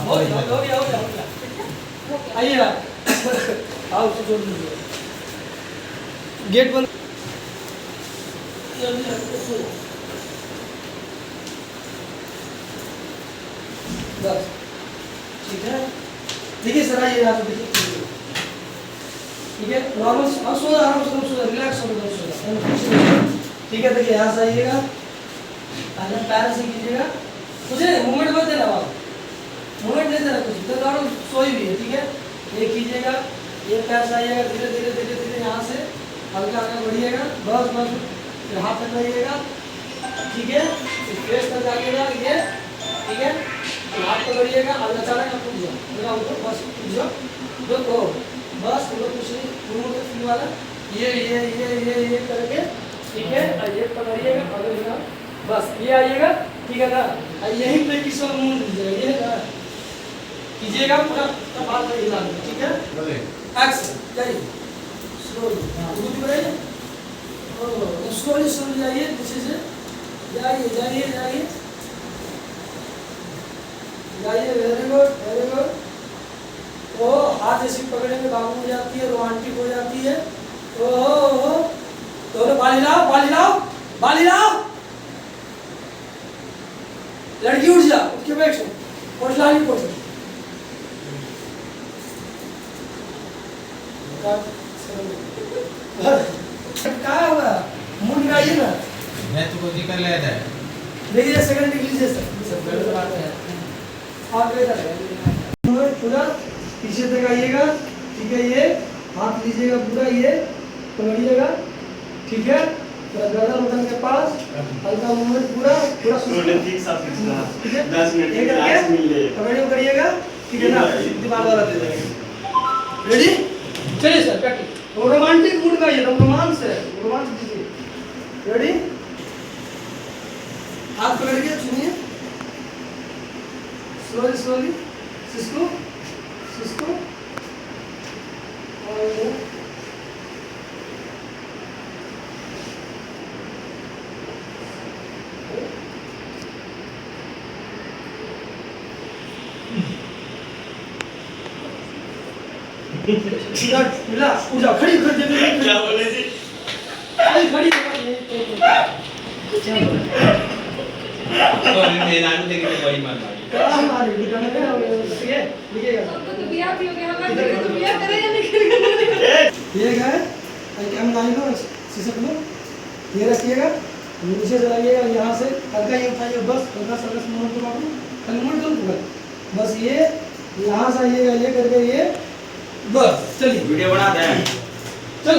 हो गया। आइए आप आओ उसे जोड़ दीजिए गेट बंद बस ठीक है। देखिए सर आइए यहाँ पे देखिए ठीक है नॉर्मल आप सो आराम से रिलैक्स हो ठीक है। देखिए यहाँ से आइएगा पहले पैर से कीजिएगा कुछ नहीं मूवमेंट मत देना आप मूवमेंट नहीं देना कुछ तो नॉर्मल सोई भी है ठीक है। ये कीजिएगा ये पैर से आइएगा धीरे धीरे धीरे धीरे यहाँ से हल्का हल्का बढ़िएगा बस बस फिर हाथ तक लाइएगा ठीक है। फिर फेस तक जाइएगा ये ठीक है। हाथ तक बढ़िएगा और अचानक आप टूट जाओ बस टूट जाओ देखो बस हम लोग कुछ नहीं फील वाला ये करके ठीक है। और ये पकड़िएगा पकड़िएगा बस ये आइएगा ठीक है ना। और यही प्रैक्टिस वाला मूवमेंट दीजिएगा ये ना कीजिएगा पूरा बात में हिला ठीक है। एक्शन जाइए स्लोली दूध बढ़ाइए स्लोली स्लोली जाइए पीछे से जाइए जाइए जाइए जाइए वेरी गुड। ओ हाथ ऐसे पकड़ेंगे बाबू हो जाती है रोमांटिक हो जाती है। ओहो दोनों बाली लाओ लड़की उठ जा उठ के बैठ पोछला नहीं पोछ क्या हुआ मूड लगाइए ना मैं तो कोई कर लेता है देखिए सेकंड डिग्री से सब गलत बात है आप इधर पूरा पीछे तक आइएगा ठीक है। ये हाथ लीजिएगा पूरा ये पकड़िएगा ठीक है। गर्दन उठन के पास हल्का मूवमेंट पूरा ठीक है 10 मिनट के क्लास मिल ले करिएगा ठीक है ना। दिमाग वाला दे देंगे रेडी चलिए सर कट रोमांटिक मूड का ये रोमांस है रोमांस दीजिए रेडी हाथ पकड़ के सुनिए स्लोली स्लोली सिस्को और मिला उठा खड़ी कर दे क्या बोले जी खड़ी तो मैं नानू देख के वही मार मारी क्या मारी निकलने में ठीक है लिखिएगा तो बिया भी हो गया हमारा तो बिया करे या नहीं करे ये है हम लाइन लो शीशे में ये रखिएगा नीचे से लगाइएगा यहाँ से हल्का ये उठाइए बस हल्का सा बस मूवमेंट को बाबू मूवमेंट करो पूरा बस ये यहाँ से आइएगा ये करके ये बस चलिए वीडियो बना दे चलो